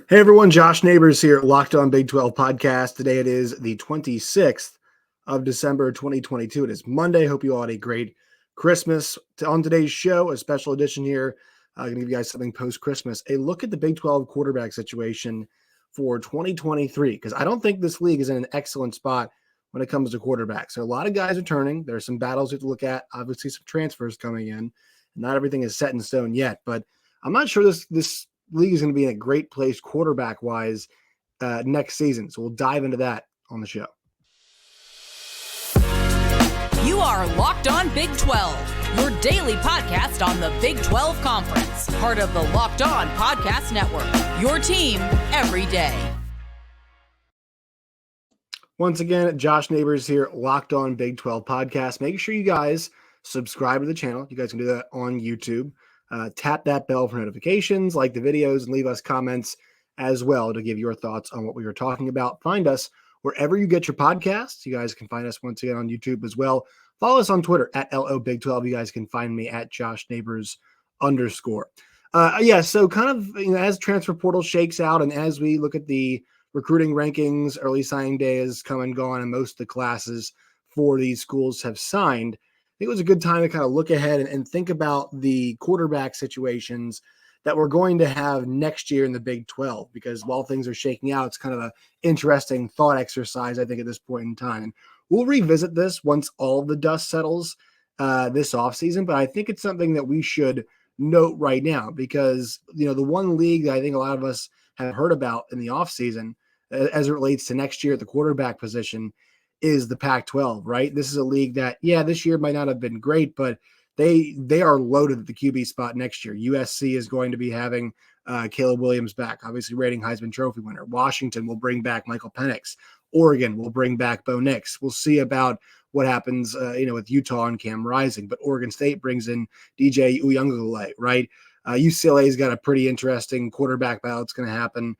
Hey everyone, Josh Neighbors here, Locked On Big 12 podcast. Today it is the 26th of December 2022. It is Monday. Hope you all had a great Christmas. On today's show, a special edition here. I'm going to give you guys something post-Christmas. A look at the Big 12 quarterback situation for 2023, because I don't think this league is in an excellent spot when it comes to quarterbacks. So a lot of guys returning. There are some battles we have to look at. Obviously, some transfers coming in. Not everything is set in stone yet, but I'm not sure this league is going to be in a great place quarterback-wise next season. So we'll dive into that on the show. You are Locked On Big 12, your daily podcast on the Big 12 Conference, part of the Locked On Podcast Network, your team every day. Once again, Josh Neighbors here, Locked On Big 12 podcast. Make sure you guys subscribe to the channel. You guys can do that on YouTube. Tap that bell for notifications, like the videos, and leave us comments as well to give your thoughts on what we were talking about. Find us wherever you get your podcasts. You guys can find us once again on YouTube as well. Follow us on Twitter at LOBig12. You guys can find me at JoshNeighbors_. So kind of, as transfer portal shakes out and as we look at the recruiting rankings, early signing day has come and gone, and most of the classes for these schools have signed. I think it was a good time to kind of look ahead and think about the quarterback situations that we're going to have next year in the Big 12, because while things are shaking out, it's kind of an interesting thought exercise, I think, at this point in time. And we'll revisit this once all the dust settles this offseason, but I think it's something that we should note right now because, the one league that I think a lot of us have heard about in the offseason as it relates to next year at the quarterback position is the Pac-12, right? This is a league that, this year might not have been great, but they are loaded at the QB spot next year. USC is going to be having Caleb Williams back, obviously reigning Heisman Trophy winner. Washington will bring back Michael Penix. Oregon will bring back Bo Nix. We'll see about what happens, with Utah and Cam Rising, but Oregon State brings in DJ Uiagalelei, right? UCLA's got a pretty interesting quarterback battle. It's going to happen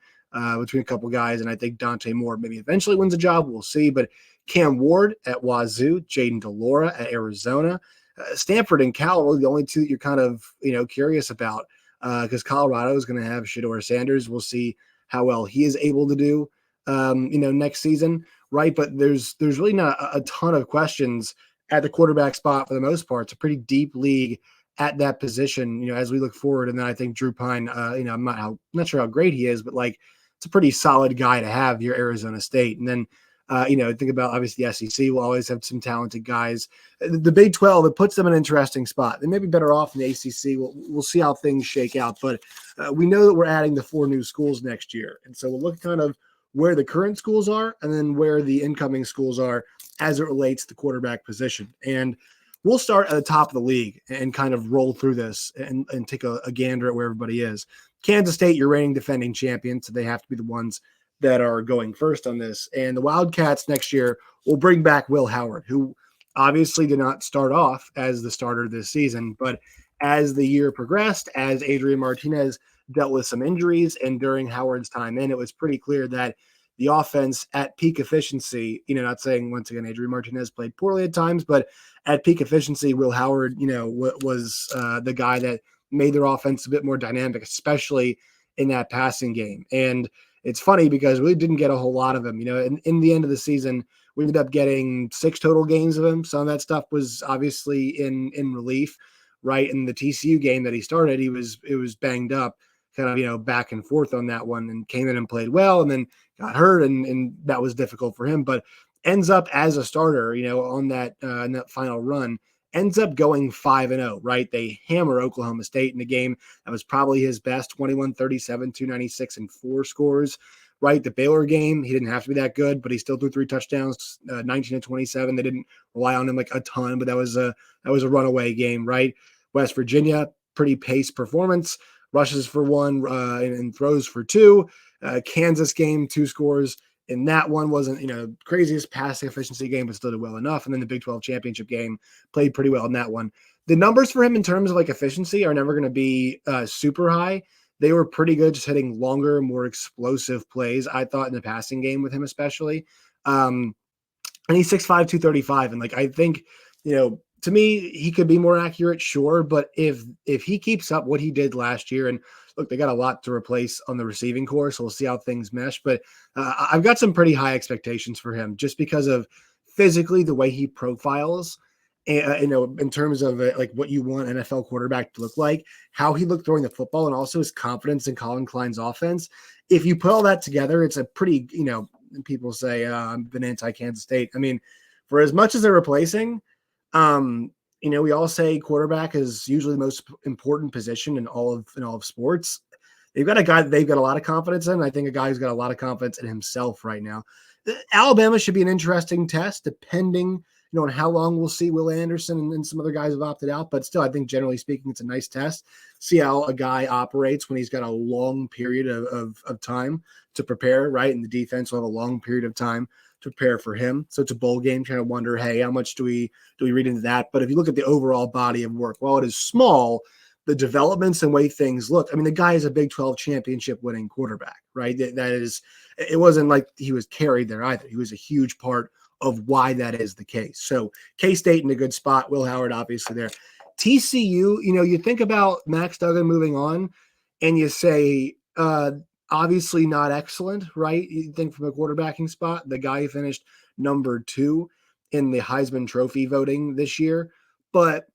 between a couple guys, and I think Dante Moore maybe eventually wins a job. We'll see, but Cam Ward at Wazoo, Jaden DeLora at Arizona, Stanford and Cal are really the only two that you're kind of, curious about because Colorado is going to have Shedeur Sanders. We'll see how well he is able to do, next season, right? But there's really not a ton of questions at the quarterback spot for the most part. It's a pretty deep league at that position, as we look forward. And then I think Drew Pine, I'm not sure how great he is, but it's a pretty solid guy to have your Arizona State. And then, think about obviously the SEC will always have some talented guys. The Big 12, it puts them in an interesting spot. They may be better off in the ACC. We'll see how things shake out. But we know that we're adding the 4 new schools next year. And so we'll look kind of where the current schools are and then where the incoming schools are as it relates to the quarterback position. And we'll start at the top of the league and kind of roll through this and take a gander at where everybody is. Kansas State, your reigning defending champion, so they have to be the ones that are going first on this. And the Wildcats next year will bring back Will Howard, who obviously did not start off as the starter this season, but as the year progressed, as Adrian Martinez dealt with some injuries, and during Howard's time in, it was pretty clear that the offense at peak efficiency, not saying once again, Adrian Martinez played poorly at times, but at peak efficiency, Will Howard, was the guy that made their offense a bit more dynamic, especially in that passing game. And it's funny because we really didn't get a whole lot of him, in the end of the season, we ended up getting 6 total games of him. Some of that stuff was obviously in relief, right? In the TCU game that he started, it was banged up, kind of, back and forth on that one, and came in and played well and then got hurt. And that was difficult for him, but ends up as a starter, on that, in that final run, ends up going 5-0, right? They hammer Oklahoma State in a game that was probably his best, 21-37, 296 and 4 scores, right? The Baylor game, he didn't have to be that good, but he still threw 3 touchdowns, 19-27. They didn't rely on him a ton, but that was a runaway game, right? West Virginia, pretty pace performance, rushes for 1 and throws for 2. Kansas game, 2 scores. And that one wasn't, craziest passing efficiency game, but still did well enough. And then the Big 12 championship game played pretty well in that one. The numbers for him in terms of efficiency are never going to be super high. They were pretty good, just hitting longer, more explosive plays, I thought, in the passing game with him especially. And he's 6'5", 235. And I think, to me, he could be more accurate, sure. But if he keeps up what he did last year, and look, they got a lot to replace on the receiving core, so we'll see how things mesh. But I've got some pretty high expectations for him just because of physically the way he profiles. And, in terms of like what you want NFL quarterback to look like, how he looked throwing the football, and also his confidence in Colin Klein's offense. If you put all that together, it's a pretty, people say I've been anti-Kansas State. I mean, for as much as they're replacing, we all say quarterback is usually the most important position in all of sports. They've got a guy that they've got a lot of confidence in. I think a guy who's got a lot of confidence in himself right now. Alabama should be an interesting test, depending on how long we'll see Will Anderson and some other guys have opted out. But still, I think generally speaking, it's a nice test. See how a guy operates when he's got a long period of time to prepare, right? And the defense will have a long period of time to prepare for him. So it's a bowl game. Kind of wonder, hey, how much do we read into that? But if you look at the overall body of work, while it is small, the developments and way things look, I mean, the guy is a Big 12 championship winning quarterback, right? That is, it wasn't like he was carried there either. He was a huge part of why that is the case. So K-State in a good spot. Will Howard obviously there. TCU, you think about Max Duggan moving on and you say, obviously not excellent, right? You think from a quarterbacking spot, the guy who finished number 2 in the Heisman Trophy voting this year. But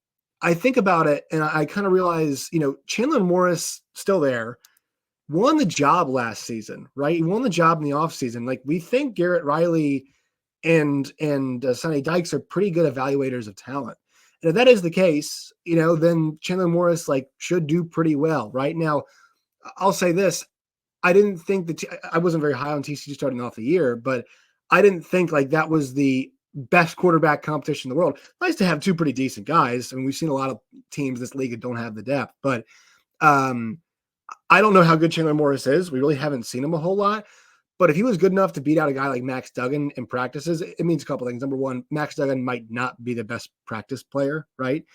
I think about it and I kind of realize, Chandler Morris still there, won the job last season, right? He won the job in the offseason. Like, we think Garrett Riley and Sonny Dykes are pretty good evaluators of talent. And if that is the case, then Chandler Morris should do pretty well. Right now, I'll say this. I didn't think that I wasn't very high on TCU starting off the year, but I didn't think that was the best quarterback competition in the world. Nice to have 2 pretty decent guys. I mean, we've seen a lot of teams in this league that don't have the depth, but I don't know how good Chandler Morris is. We really haven't seen him a whole lot. But if he was good enough to beat out a guy like Max Duggan in practices, it means a couple things. Number one, Max Duggan might not be the best practice player, right?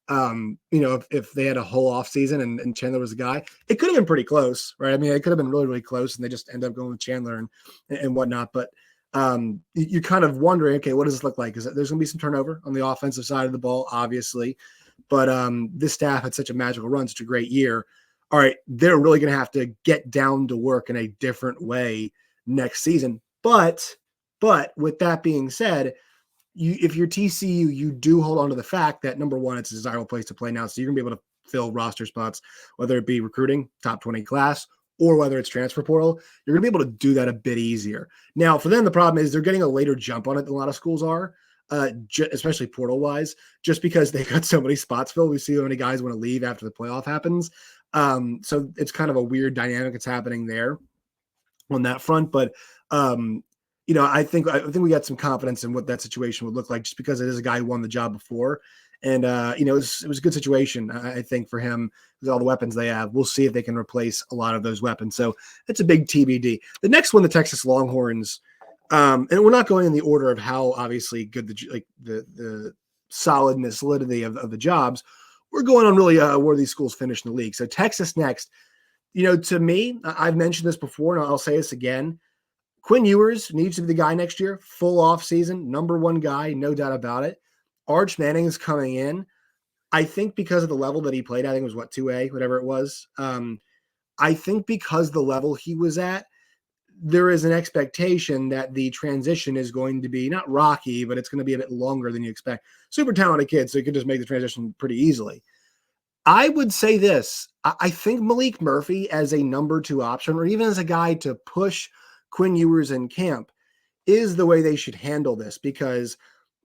If they had a whole offseason and Chandler was a guy, it could have been pretty close, right? I mean, it could have been really, really close, and they just end up going with Chandler and whatnot. But you're kind of wondering, okay, what does this look like? There's going to be some turnover on the offensive side of the ball, obviously. But this staff had such a magical run, such a great year. All right, they're really going to have to get down to work in a different way next season. But with that being said, if you're TCU, you do hold on to the fact that, number one, it's a desirable place to play now. So you're going to be able to fill roster spots, whether it be recruiting, top 20 class, or whether it's transfer portal. You're going to be able to do that a bit easier. Now, for them, the problem is they're getting a later jump on it than a lot of schools are, especially portal-wise, just because they got so many spots filled. We see how many guys want to leave after the playoff happens. So it's kind of a weird dynamic that's happening there on that front. But, I think we got some confidence in what that situation would look like, just because it is a guy who won the job before. And, it was a good situation, I think, for him with all the weapons they have. We'll see if they can replace a lot of those weapons. So it's a big TBD. The next one, the Texas Longhorns, and we're not going in the order of how obviously good the solidness, solidity of the jobs. We're going on really where these schools finish in the league. So Texas next, to me, I've mentioned this before, and I'll say this again. Quinn Ewers needs to be the guy next year, full off season, number 1 guy, no doubt about it. Arch Manning is coming in. I think because of the level that he played, I think it was 2A, whatever it was. I think because the level he was at, there is an expectation that the transition is going to be not rocky, but it's going to be a bit longer than you expect. Super talented kid, so you could just make the transition pretty easily. I would say this. I think Malik Murphy as a number 2 option, or even as a guy to push Quinn Ewers in camp, is the way they should handle this, because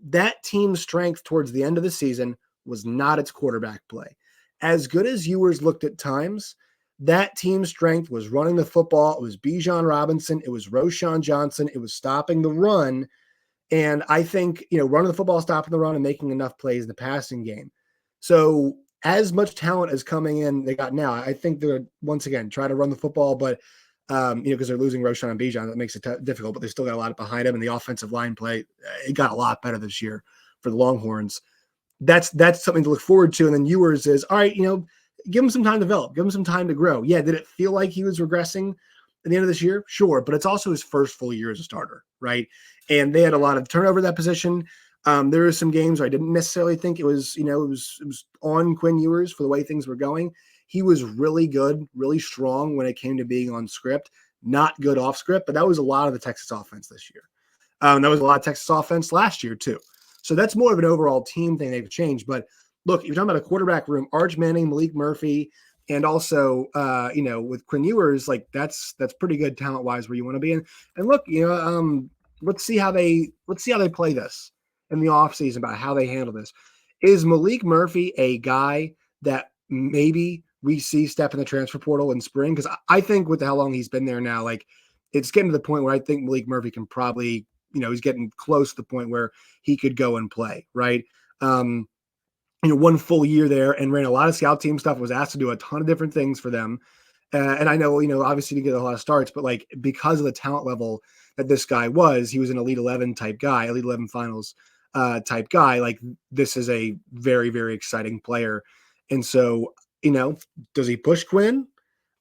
that team's strength towards the end of the season was not its quarterback play. As good as Ewers looked at times, that team's strength was running the football. It was Bijan Robinson. It was Roschon Johnson. It was stopping the run. And I think, running the football, stopping the run, and making enough plays in the passing game. So as much talent as coming in they got now, I think they're, once again, try to run the football, but because they're losing Roschon and Bijan, that makes it difficult, but they still got a lot behind him, and the offensive line play, it got a lot better this year for the Longhorns. That's something to look forward to. And then Ewers is, all right, give him some time to develop, give him some time to grow. Yeah, did it feel like he was regressing at the end of this year? Sure, but it's also his first full year as a starter, right? And they had a lot of turnover at that position. There were some games where I didn't necessarily think it was, it was on Quinn Ewers for the way things were going. he was really good, really strong when it came to being on script, not good off script, but that was a lot of the Texas offense this year. That was a lot of Texas offense last year too. So that's more of an overall team thing they've changed. But look, you're talking about a quarterback room, Arch Manning, Malik Murphy, and also, with Quinn Ewers, like that's pretty good talent wise where you want to be in. And look, let's see how they play this in the offseason about how they handle this. Is Malik Murphy a guy that maybe we see step in the transfer portal in spring? Because I think with how long he's been there now, like it's getting to the point where I think Malik Murphy can probably, he's getting close to the point where he could go and play, right? One full year there and ran a lot of scout team stuff, was asked to do a ton of different things for them. And I know, obviously to get a lot of starts, but like because of the talent level that this guy was, he was an Elite 11 type guy, Elite 11 finals type guy. Like this is a very, very exciting player. And so, does he push Quinn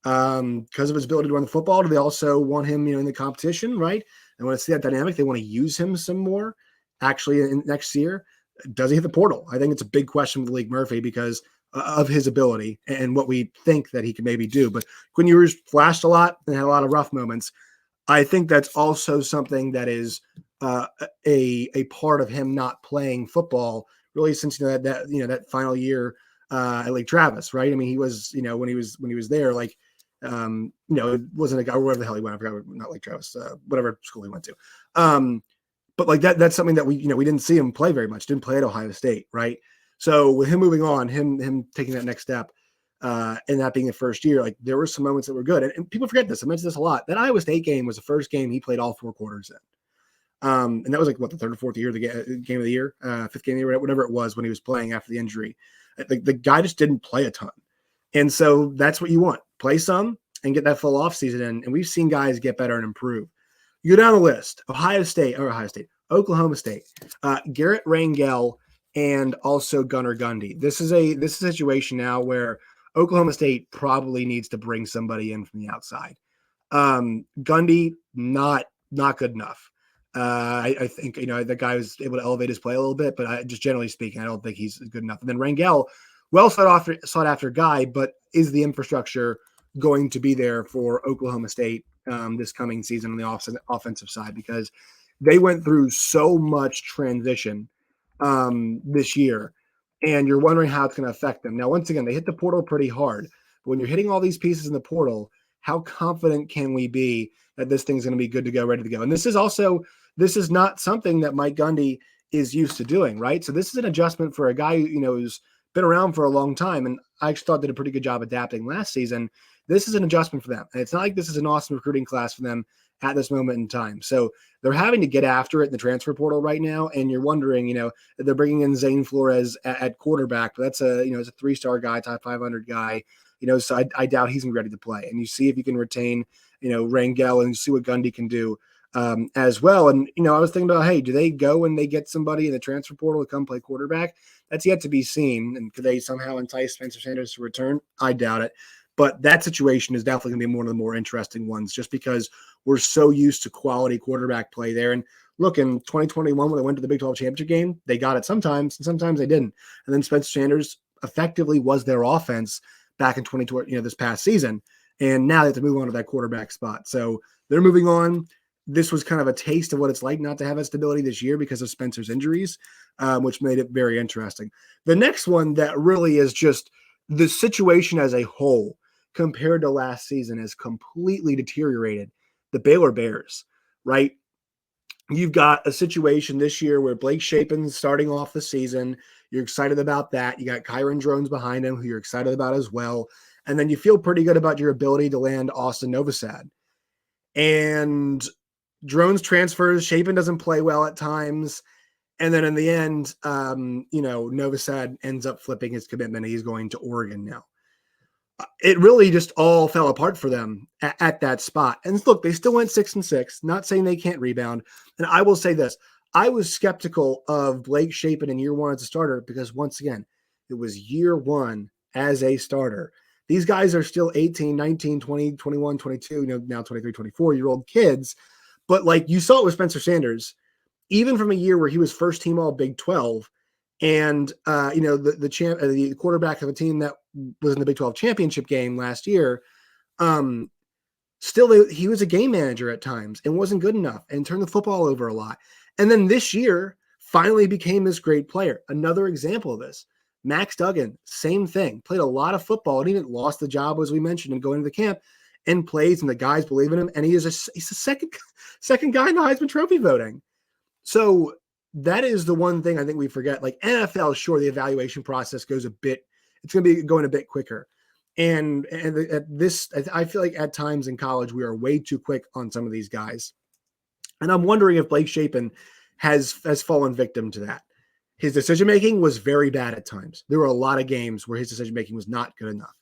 because of his ability to run the football? Do they also want him, in the competition, right? They want to see that dynamic. They want to use him some more actually in next year. Does he hit the portal? I think it's a big question with Malik Murphy because of his ability and what we think that he can maybe do. But Quinn Ewers flashed a lot and had a lot of rough moments. I think that's also something that is a part of him not playing football really since that final year at Lake Travis, right? I mean, he was when he was there, like it wasn't a guy wherever the hell he went. I forgot, not Lake Travis, whatever school he went to. But like that's something that we didn't see him play very much. Didn't play at Ohio State, right? So with him moving on, him taking that next step, and that being the first year, like there were some moments that were good. And people forget this. I mentioned this a lot. That Iowa State game was the first game he played all 4 quarters in. And that was like the third or fourth year, the game of the year, fifth game of the year, whatever it was when he was playing after the injury. The guy just didn't play a ton. And so that's what you want. Play some and get that full offseason in. And we've seen guys get better and improve. You go down the list, Oklahoma State, Garrett Rangel, and also Gunnar Gundy. This is a situation now where Oklahoma State probably needs to bring somebody in from the outside. Gundy, not good enough. I think, the guy was able to elevate his play a little bit, but just generally speaking, I don't think he's good enough. And then Rangel, well sought after guy, but is the infrastructure going to be there for Oklahoma State this coming season on the offensive side? Because they went through so much transition this year, and you're wondering how it's going to affect them. Now, once again, they hit the portal pretty hard. But when you're hitting all these pieces in the portal, how confident can we be that this thing's going to be good to go, ready to go? And this is not something that Mike Gundy is used to doing, right? So this is an adjustment for a guy who's been around for a long time, and I actually thought did a pretty good job adapting last season. This is an adjustment for them. And it's not like this is an awesome recruiting class for them at this moment in time. So they're having to get after it in the transfer portal right now. And you're wondering, they're bringing in Zane Flores at quarterback, but that's it's a 3-star guy, top 500 guy, so I doubt he's going to be ready to play. And you see if you can retain, Rangel and see what Gundy can do as well. And, I was thinking about, hey, do they go and they get somebody in the transfer portal to come play quarterback? That's yet to be seen. And could they somehow entice Spencer Sanders to return? I doubt it. But that situation is definitely going to be one of the more interesting ones just because we're so used to quality quarterback play there. And look, in 2021, when they went to the Big 12 championship game, they got it sometimes, and sometimes they didn't. And then Spencer Sanders effectively was their offense back in 2020, this past season. And now they have to move on to that quarterback spot. So they're moving on. This was kind of a taste of what it's like not to have that stability this year because of Spencer's injuries, which made it very interesting. The next one that really is just the situation as a whole compared to last season has completely deteriorated. The Baylor Bears, right? You've got a situation this year where Blake Shapen's starting off the season. You're excited about that. You got Kyron Drones behind him, who you're excited about as well. And then you feel pretty good about your ability to land Austin Novosad. And Drones transfers. Shapen doesn't play well at times. And then in the end, Novosad ends up flipping his commitment. He's going to Oregon now. It really just all fell apart for them at that spot. And look, they still went 6-6, not saying they can't rebound. And I will say this, I was skeptical of Blake Shapen in year one as a starter because once again, it was year one as a starter. These guys are still 18, 19, 20, 21, 22, now 23, 24-year-old kids. But like you saw it with Spencer Sanders, even from a year where he was first team all Big 12, And the quarterback of a team that was in the Big 12 championship game last year, still he was a game manager at times and wasn't good enough and turned the football over a lot. And then this year finally became this great player. Another example of this. Max Duggan, same thing, played a lot of football and even lost the job, as we mentioned, and going to the camp and plays, and the guys believe in him. And he's the second guy in the Heisman Trophy voting. So that is the one thing I think we forget. Like NFL, sure, the evaluation process goes it's going to be going a bit quicker. And at this, I feel like at times in college, we are way too quick on some of these guys. And I'm wondering if Blake Shapen has fallen victim to that. His decision-making was very bad at times. There were a lot of games where his decision-making was not good enough.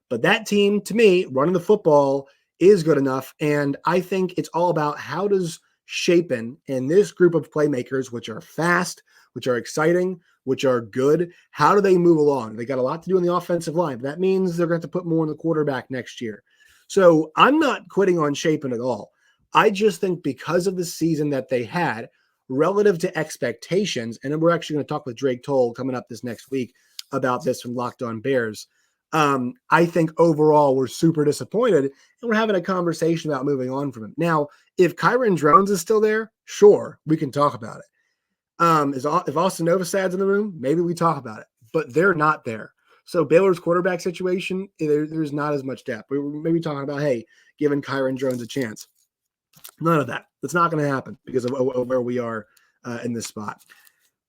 But that team, to me, running the football is good enough. And I think it's all about how does Shapen and this group of playmakers, which are fast, which are exciting, which are good, how do they move along? They got a lot to do on the offensive line. But that means they're going to have to put more on the quarterback next year. So I'm not quitting on Shapen at all. I just think because of the season that they had relative to expectations, and then we're actually going to talk with Drake Toll coming up this next week about this from Locked On Bears. I think overall we're super disappointed, and we're having a conversation about moving on from him. Now, if Kyron Drones is still there, sure, we can talk about it. If Austin Novosad's in the room, maybe we talk about it, but they're not there. So Baylor's quarterback situation, there's not as much depth. We were maybe talking about, hey, giving Kyron Drones a chance. None of that. That's not going to happen because of where we are in this spot.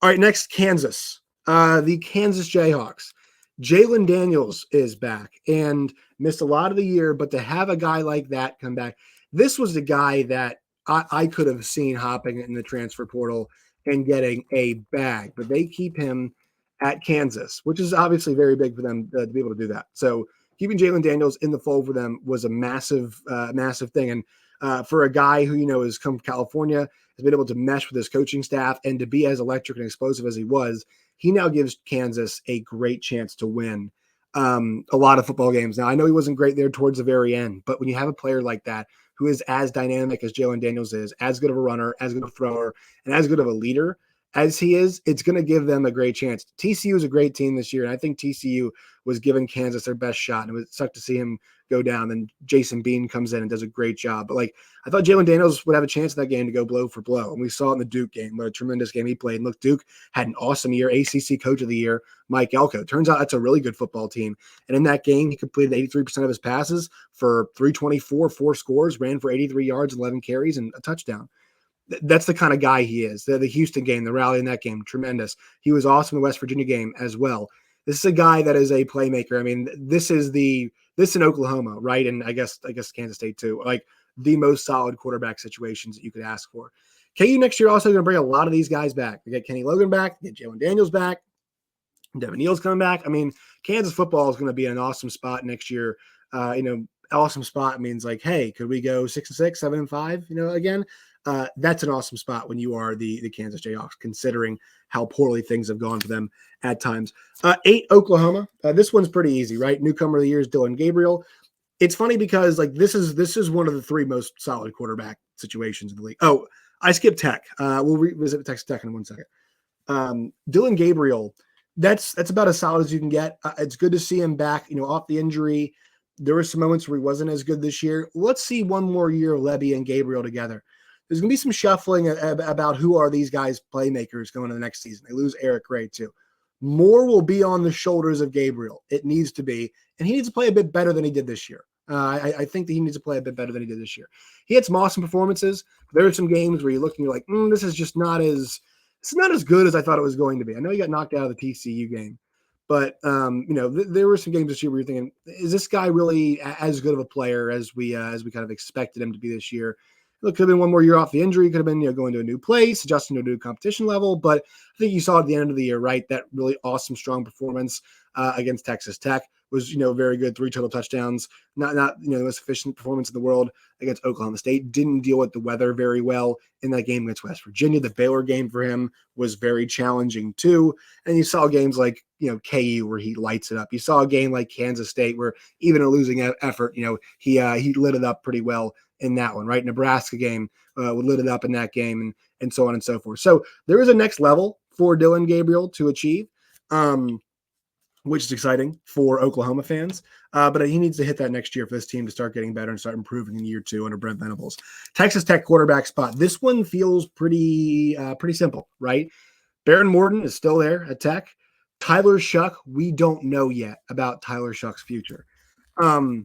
All right, next, Kansas. The Kansas Jayhawks. Jalon Daniels is back and missed a lot of the year, but to have a guy like that come back, this was the guy that I could have seen hopping in the transfer portal and getting a bag, but they keep him at Kansas, which is obviously very big for them to be able to do that. So keeping Jalon Daniels in the fold for them was a massive thing. And for a guy who, has come from California, has been able to mesh with his coaching staff and to be as electric and explosive as he was, he now gives Kansas a great chance to win a lot of football games. Now, I know he wasn't great there towards the very end, but when you have a player like that who is as dynamic as Jalon Daniels is, as good of a runner, as good of a thrower, and as good of a leader as he is, it's going to give them a great chance. TCU is a great team this year, and I think TCU was giving Kansas their best shot, and it sucked to see him go down. Then Jason Bean comes in and does a great job. But I thought Jalon Daniels would have a chance in that game to go blow for blow. And we saw it in the Duke game, what a tremendous game he played. And look, Duke had an awesome year, ACC Coach of the Year, Mike Elko. Turns out that's a really good football team. And in that game, he completed 83% of his passes for 324, 4 scores, ran for 83 yards, 11 carries, and a touchdown. That's the kind of guy he is. The Houston game, the rally in that game, tremendous. He was awesome in the West Virginia game as well. This is a guy that is a playmaker. I mean, this in Oklahoma, right? And I guess Kansas State too. The most solid quarterback situations that you could ask for. KU next year also going to bring a lot of these guys back. They get Kenny Logan back, they get Jalon Daniels back, Devin Neal's coming back. I mean, Kansas football is going to be in an awesome spot next year. Awesome spot means hey, could we go 6-6, 7-5? Again. That's an awesome spot when you are the Kansas Jayhawks, considering how poorly things have gone for them at times. 8, Oklahoma. This one's pretty easy, right? Newcomer of the year is Dillon Gabriel. It's funny because this is one of the 3 most solid quarterback situations in the league. Oh, I skipped Tech. We'll revisit Texas Tech in 1 second. Dillon Gabriel, that's about as solid as you can get. It's good to see him back, off the injury. There were some moments where he wasn't as good this year. Let's see one more year of Lebby and Gabriel together. There's going to be some shuffling about who are these guys playmakers going into the next season. They lose Eric Gray too. More will be on the shoulders of Gabriel. It needs to be. And he needs to play a bit better than he did this year. I think that he needs to play a bit better than he did this year. He had some awesome performances. There are some games where you're looking, you're like, this is just not as good as I thought it was going to be. I know he got knocked out of the TCU game. But, there were some games this year where you're thinking, is this guy really as good of a player as we kind of expected him to be this year? It could have been one more year off the injury. Could have been, going to a new place, adjusting to a new competition level. But I think you saw at the end of the year, right, that really awesome, strong performance against Texas Tech was, very good. 3 total touchdowns. Not the most efficient performance in the world against Oklahoma State. Didn't deal with the weather very well in that game against West Virginia. The Baylor game for him was very challenging too. And you saw games like, KU where he lights it up. You saw a game like Kansas State where even a losing effort, he lit it up pretty well in that one, right? Nebraska game would lit it up in that game and so on and so forth. So there is a next level for Dillon Gabriel to achieve, which is exciting for Oklahoma fans. But he needs to hit that next year for this team to start getting better and start improving in year 2 under Brent Venables. Texas Tech quarterback spot. This one feels pretty simple, right? Baron Morton is still there at Tech. Tyler Shuck, we don't know yet about Tyler Shuck's future. From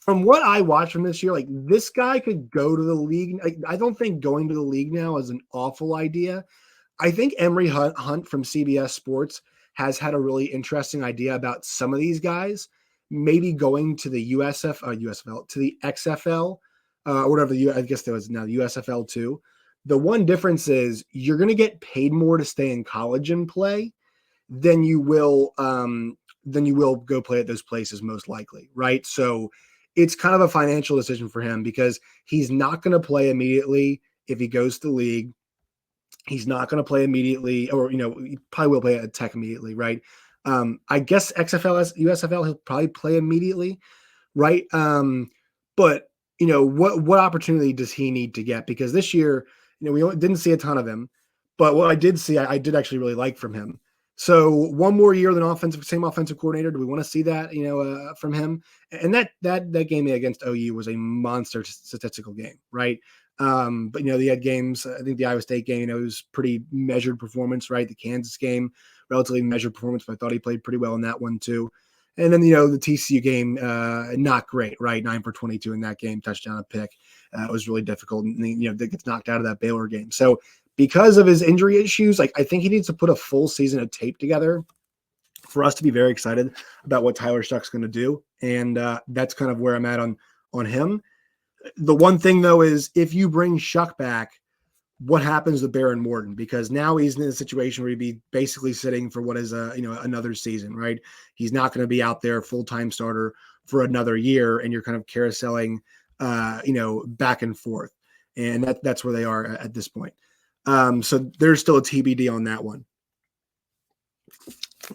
what I watched from this year, like this guy could go to the league. I don't think going to the league now is an awful idea. I think Emory Hunt from CBS Sports has had a really interesting idea about some of these guys, maybe going to the USFL, to the XFL, or whatever I guess there was now the USFL too. The one difference is you're going to get paid more to stay in college and play than you will go play at those places most likely, right? So it's kind of a financial decision for him because he's not going to play immediately if he goes to the league. He's not going to play immediately, or, he probably will play at Tech immediately, right? I guess XFL, USFL, he'll probably play immediately, right? But, what opportunity does he need to get? Because this year, we didn't see a ton of him, but what I did see, I did actually really like from him. So one more year than same offensive coordinator. Do we want to see that, from him? And that game against OU was a monster statistical game, right? But they had games. I think the Iowa State game, it was pretty measured performance, right? The Kansas game, relatively measured performance, but I thought he played pretty well in that one too. And then, the TCU game, not great, right? 9 for 22 in that game, touchdown, a pick. It was really difficult. And, that gets knocked out of that Baylor game. So because of his injury issues, I think he needs to put a full season of tape together for us to be very excited about what Tyler Shuck's going to do. And that's kind of where I'm at on him. The one thing, though, is if you bring Shuck back, what happens with Baron Morton? Because now he's in a situation where he'd be basically sitting for what is another season, right? He's not going to be out there full-time starter for another year, and you're kind of carouseling, back and forth. And that's where they are at this point. So there's still a TBD on that one.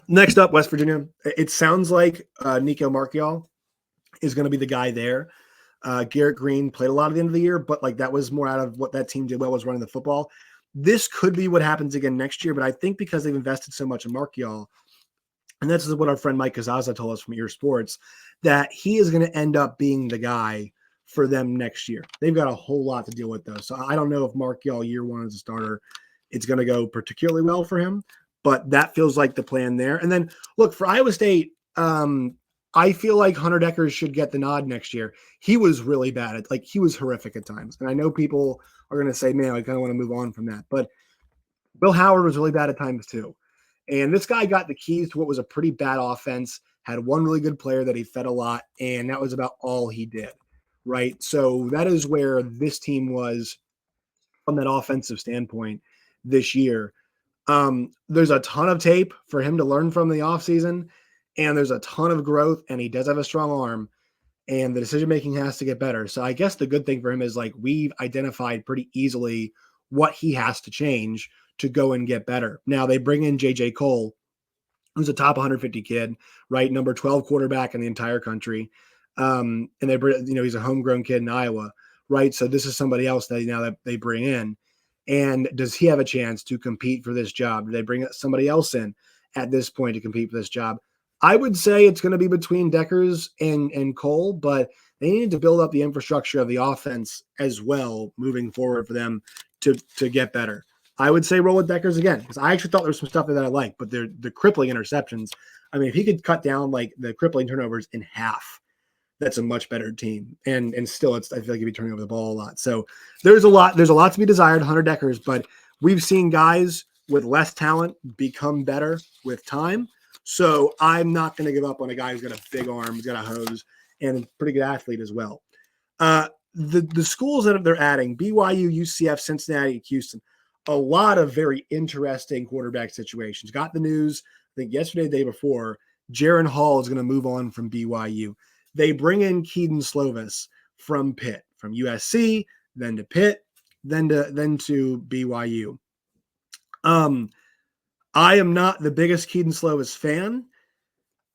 Next up, West Virginia. It sounds like Nico Marchiol is going to be the guy there. Garrett Green played a lot at the end of the year, but that was more out of what that team did well, was running the football. This could be what happens again next year, but I think because they've invested so much in Marchiol, and this is what our friend Mike Kazaza told us from Ear Sports, that he is going to end up being the guy for them next year. They've got a whole lot to deal with, though. So I don't know if Marchiol year 1 as a starter, it's going to go particularly well for him, but that feels like the plan there. And then look, for Iowa State, I feel like Hunter Dekkers should get the nod next year. He was really bad. He was horrific at times. And I know people are going to say, man, I kind of want to move on from that. But Bill Howard was really bad at times too. And this guy got the keys to what was a pretty bad offense, had one really good player that he fed a lot, and that was about all he did, right? So that is where this team was from that offensive standpoint this year. There's a ton of tape for him to learn from the offseason. And there's a ton of growth, and he does have a strong arm, and the decision-making has to get better. So I guess the good thing for him is we've identified pretty easily what he has to change to go and get better. Now they bring in J.J. Cole, who's a top 150 kid, right? Number 12 quarterback in the entire country. And they bring, he's a homegrown kid in Iowa, right? So this is somebody else that they bring in. And does he have a chance to compete for this job? Do they bring somebody else in at this point to compete for this job? I would say it's going to be between Dekkers and Cole, but they need to build up the infrastructure of the offense as well moving forward for them to get better. I would say roll with Dekkers again, because I actually thought there was some stuff that I like, but the crippling interceptions. I mean, if he could cut down the crippling turnovers in half, that's a much better team. And still, I feel like he'd be turning over the ball a lot. So there's a lot to be desired, Hunter Dekkers, but we've seen guys with less talent become better with time. So I'm not going to give up on a guy who's got a big arm, who's got a hose, and a pretty good athlete as well. The schools that they're adding, BYU, UCF, Cincinnati, and Houston, a lot of very interesting quarterback situations. Got the news, I think yesterday, the day before, Jaron Hall is going to move on from BYU. They bring in Kedon Slovis from Pitt, from USC, then to Pitt, then to BYU. I am not the biggest Kedon Slovis fan.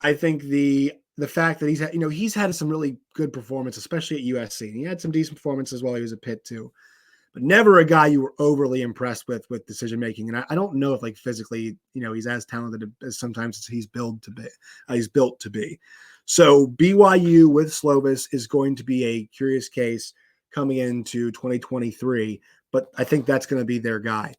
I think the fact that he's had some really good performance, especially at USC. And he had some decent performances while he was at Pitt too. but never a guy you were overly impressed with decision making. And I don't know if like physically, he's as talented as sometimes he's built to be. So BYU with Slovis is going to be a curious case coming into 2023, but I think that's going to be their guy.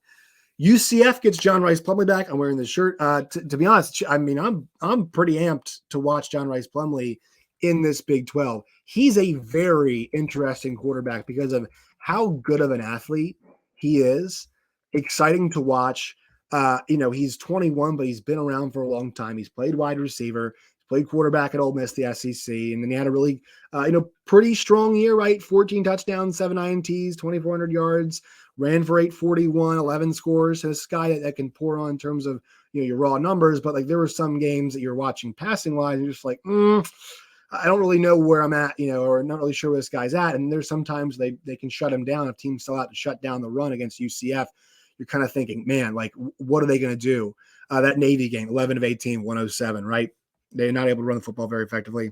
UCF gets John Rhys Plumlee back. I'm wearing the shirt. To be honest, I mean, I'm pretty amped to watch John Rhys Plumlee in this Big 12. He's a very interesting quarterback because of how good of an athlete he is. Exciting to watch. He's 21, but he's been around for a long time. He's played wide receiver, played quarterback at Ole Miss, the SEC, and then he had a really, pretty strong year, right? 14 touchdowns, 7 INTs, 2,400 yards, ran for 841, 11 scores. So this guy that can pour on in terms of, your raw numbers, but like there were some games that you're watching passing wise, and you're just like, I don't really know where I'm at, or not really sure where this guy's at. And there's sometimes they can shut him down. If teams still out to shut down the run against UCF, you're kind of thinking, man, like, what are they going to do? That Navy game, 11 of 18, 107, right? They're not able to run the football very effectively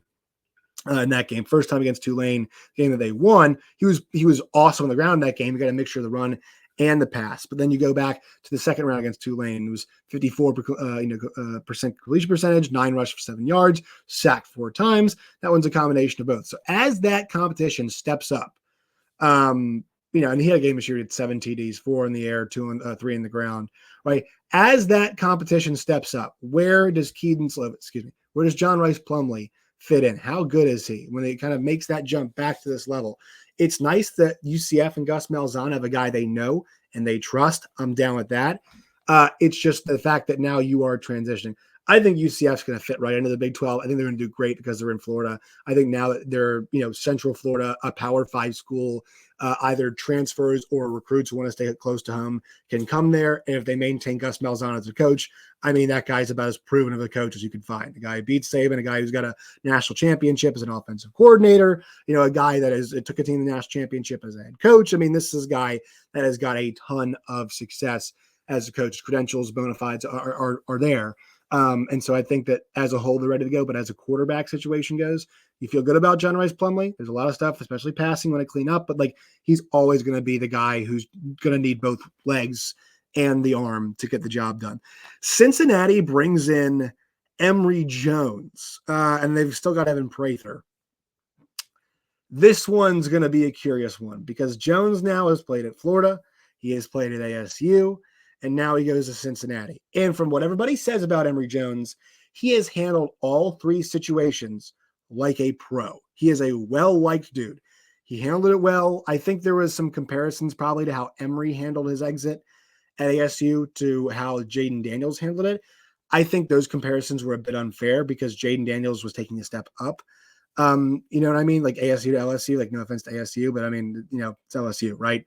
in that game. First time against Tulane, game that they won. He was awesome on the ground in that game. You got a mixture of the run and the pass. But then you go back to the second round against Tulane. It was 54% completion percentage, 9 rushes for 7 yards, sacked 4 times. That one's a combination of both. So as that competition steps up, and he had a game this year at 7 TDs, 4 in the air, 3 in the ground, right? As that competition steps up, where does John Rhys Plumlee fit in? How good is he when it kind of makes that jump back to this level? It's nice that UCF and Gus Malzahn have a guy they know and they trust. I'm down with that. It's just the fact that now you are transitioning. I think UCF's going to fit right into the Big 12. I think they're going to do great because they're in Florida. I think now that they're, Central Florida, a Power 5 school, either transfers or recruits who want to stay close to home can come there. And if they maintain Gus Malzahn as a coach, I mean, that guy's about as proven of a coach as you can find. A guy who beats Saban, a guy who's got a national championship as an offensive coordinator, a guy that took a team to the national championship as a head coach. I mean, this is a guy that has got a ton of success as a coach. His credentials, bona fides are there. And so I think that as a whole, they're ready to go. But as a quarterback situation goes, you feel good about John Rhys Plumlee. There's a lot of stuff, especially passing, when I clean up. But like, he's always going to be the guy who's going to need both legs and the arm to get the job done. Cincinnati brings in Emory Jones, and they've still got Evan Prather. This one's going to be a curious one because Jones now has played at Florida. He has played at ASU. And now he goes to Cincinnati. And from what everybody says about Emory Jones, he has handled all 3 situations like a pro. He is a well-liked dude. He handled it well. I think there was some comparisons probably to how Emory handled his exit at ASU to how Jayden Daniels handled it. I think those comparisons were a bit unfair because Jayden Daniels was taking a step up. You know what I mean? Like ASU to LSU, like no offense to ASU, but I mean, it's LSU, right?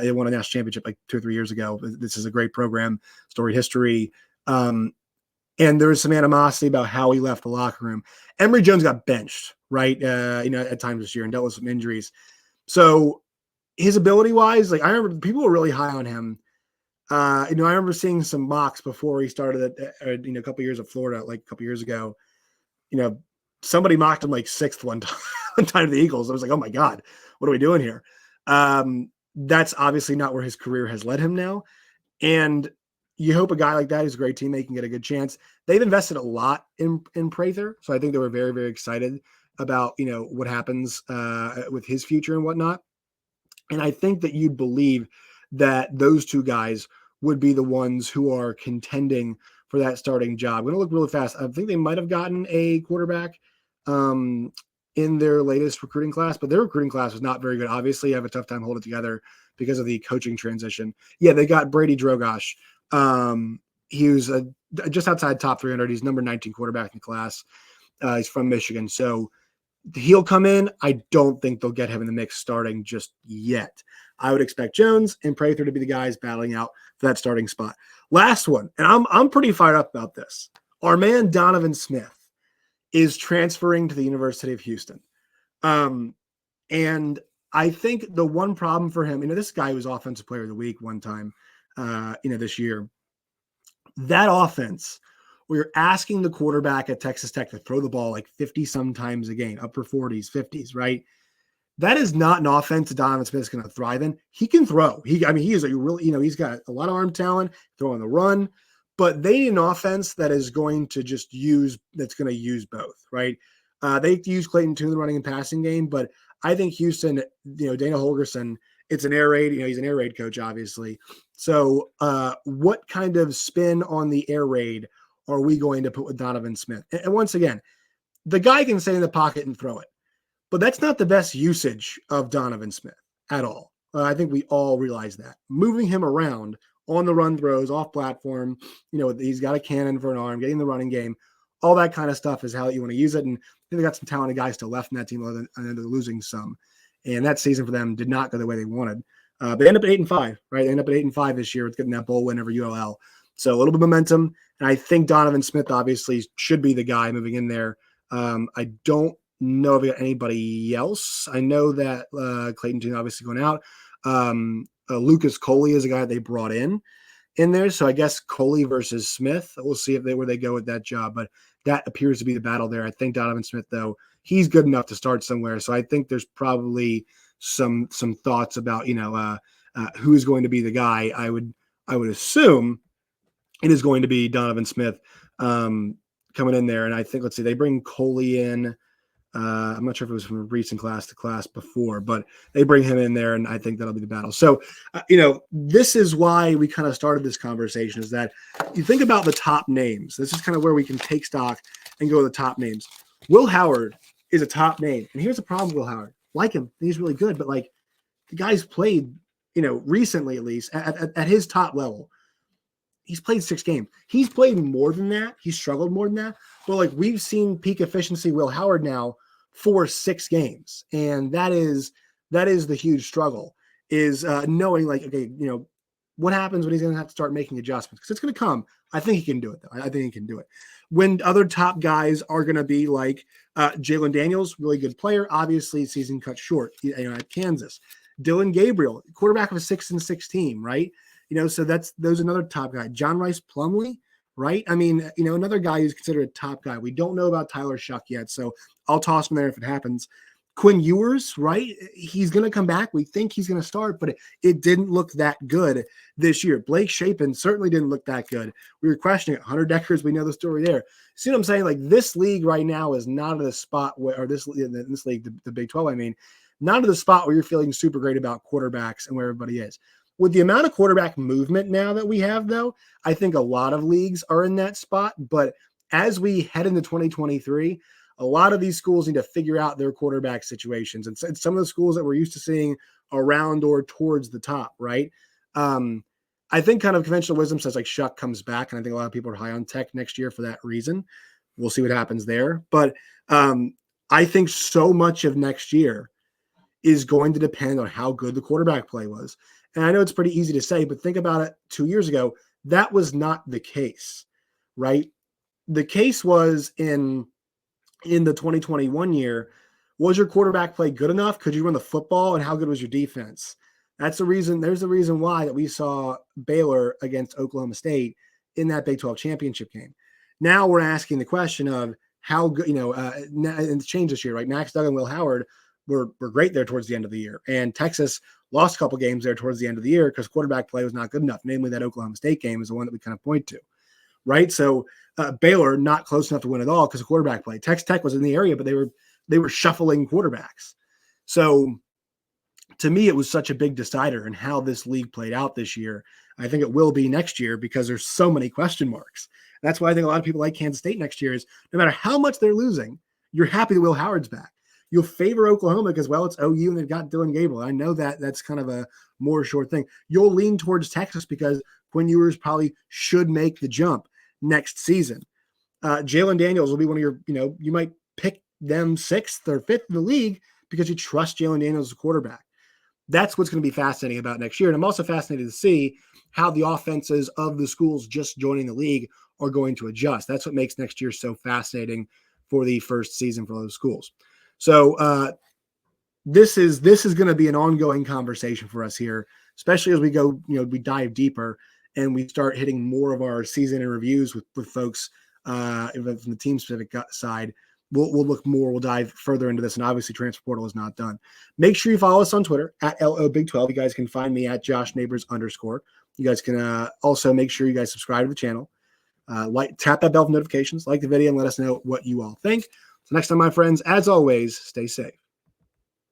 They won a national championship like 2 or 3 years ago. This is a great program, storied history. And there was some animosity about how he left the locker room. Emory Jones got benched, right? At times this year and dealt with some injuries. So his ability wise, like I remember people were really high on him. I remember seeing some mocks before he started a couple years at Florida, like a couple years ago. Somebody mocked him like 6th one time to the Eagles. I was like, oh my God, what are we doing here? That's obviously not where his career has led him now. And you hope a guy like that who's a great teammate can get a good chance. They've invested a lot in Prather. So I think they were very, very excited about, what happens with his future and whatnot. And I think that you'd believe that those 2 guys would be the ones who are contending for that starting job. I'm going to look really fast. I think they might have gotten a quarterback in their latest recruiting class, but their recruiting class was not very good. Obviously, I have a tough time holding it together because of the coaching transition. Yeah, they got Brady Drogosh. He was just outside top 300. He's number 19 quarterback in the class. He's from Michigan. So he'll come in. I don't think they'll get him in the mix starting just yet. I would expect Jones and Prather to be the guys battling out for that starting spot. Last one, and I'm pretty fired up about this. Our man Donovan Smith is transferring to the University of Houston. And I think the one problem for him, this guy was Offensive Player of the Week one time, this year. That offense, where you're asking the quarterback at Texas Tech to throw the ball like 50 sometimes a game, upper 40s, 50s, right? that is not an offense that Donovan Smith is going to thrive in. He can throw. He is a really, he's got a lot of arm talent, throwing the run, but they need an offense that is going to just that's going to use both, right? They use Clayton Tune, the running and passing game, but I think Houston, Dana Holgorsen, it's an air raid. He's an air raid coach, obviously. So what kind of spin on the air raid are we going to put with Donovan Smith? And once again, the guy can stay in the pocket and throw it. But that's not the best usage of Donovan Smith at all. I think we all realize that. Moving him around on the run throws, off platform, he's got a cannon for an arm, getting the running game, all that kind of stuff is how you want to use it. And I think they got some talented guys still left in that team, and they're losing some. And that season for them did not go the way they wanted. They end up at 8-5, right? They end up at 8-5 this year with getting that bowl win over ULL. So a little bit of momentum. And I think Donovan Smith obviously should be the guy moving in there. I don't know if we got anybody else. I know that Clayton Tune obviously going out. Lucas Coley is a guy they brought in there. So I guess Coley versus Smith. We'll see where they go with that job. But that appears to be the battle there. I think Donovan Smith, though, he's good enough to start somewhere. So I think there's probably some thoughts about who's going to be the guy. I would assume it is going to be Donovan Smith coming in there. And I think, let's see, they bring Coley in. I'm not sure if it was from a recent class to class before, but they bring him in there, and I think that'll be the battle. So, this is why we kind of started this conversation, is that you think about the top names. This is kind of where we can take stock and go to the top names. Will Howard is a top name, and here's the problem with Will Howard. Like him, he's really good, but like the guy's played, recently at least at his top level. He's played 6 games. He's played more than that. He's struggled more than that. But like we've seen peak efficiency Will Howard now for 6 games. And that is the huge struggle, is knowing like, okay, what happens when he's going to have to start making adjustments? Because it's going to come. I think he can do it, though. I think he can do it. When other top guys are going to be like Jalon Daniels, really good player, obviously season cut short at Kansas. Dillon Gabriel, quarterback of a 6-6 team, right? So those another top guy. John Rhys Plumlee, right? I mean, another guy who's considered a top guy. We don't know about Tyler Shuck yet, so I'll toss him there if it happens. Quinn Ewers, right? He's going to come back. We think he's going to start, but it didn't look that good this year. Blake Shapen certainly didn't look that good. We were questioning it. Hunter Deckers, we know the story there. See what I'm saying? Like this league right now is not at a spot where, or this league, the Big 12, not at the spot where you're feeling super great about quarterbacks and where everybody is. With the amount of quarterback movement now that we have, though, I think a lot of leagues are in that spot. But as we head into 2023, a lot of these schools need to figure out their quarterback situations. And some of the schools that we're used to seeing around or towards the top, right? I think kind of conventional wisdom says like Shuck comes back. And I think a lot of people are high on Tech next year for that reason. We'll see what happens there. But I think so much of next year is going to depend on how good the quarterback play was. And I know it's pretty easy to say, but think about it 2 years ago, that was not the case, right? The case was in the 2021 year, was your quarterback play good enough? Could you run the football? And how good was your defense? That's the reason. There's the reason why that we saw Baylor against Oklahoma State in that Big 12 championship game. Now we're asking the question of how good, and it's changed this year, right? Max Duggan, Will Howard were great there towards the end of the year. And Texas lost a couple games there towards the end of the year because quarterback play was not good enough. Namely, that Oklahoma State game is the one that we kind of point to, right? So Baylor not close enough to win at all because of quarterback play. Texas Tech was in the area, but they were shuffling quarterbacks. So to me, it was such a big decider in how this league played out this year. I think it will be next year because there's so many question marks. That's why I think a lot of people like Kansas State next year is no matter how much they're losing, you're happy that Will Howard's back. You'll favor Oklahoma because, well, it's OU and they've got Dillon Gabriel. I know that's kind of a more sure thing. You'll lean towards Texas because Quinn Ewers probably should make the jump next season. Jalon Daniels will be one of your, you might pick them 6th or 5th in the league because you trust Jalon Daniels as a quarterback. That's what's going to be fascinating about next year. And I'm also fascinated to see how the offenses of the schools just joining the league are going to adjust. That's what makes next year so fascinating for the first season for those schools. So this is going to be an ongoing conversation for us here, especially as we go, we dive deeper and we start hitting more of our season in reviews with folks from the team specific side. we'll dive further into this. And obviously transfer portal is not done. Make sure you follow us on Twitter at LOBig12. You guys can find me at JoshNeighbors_. You guys can also make sure you guys subscribe to the channel. Tap that bell for notifications, like the video, and let us know what you all think. So next time, my friends, as always, stay safe.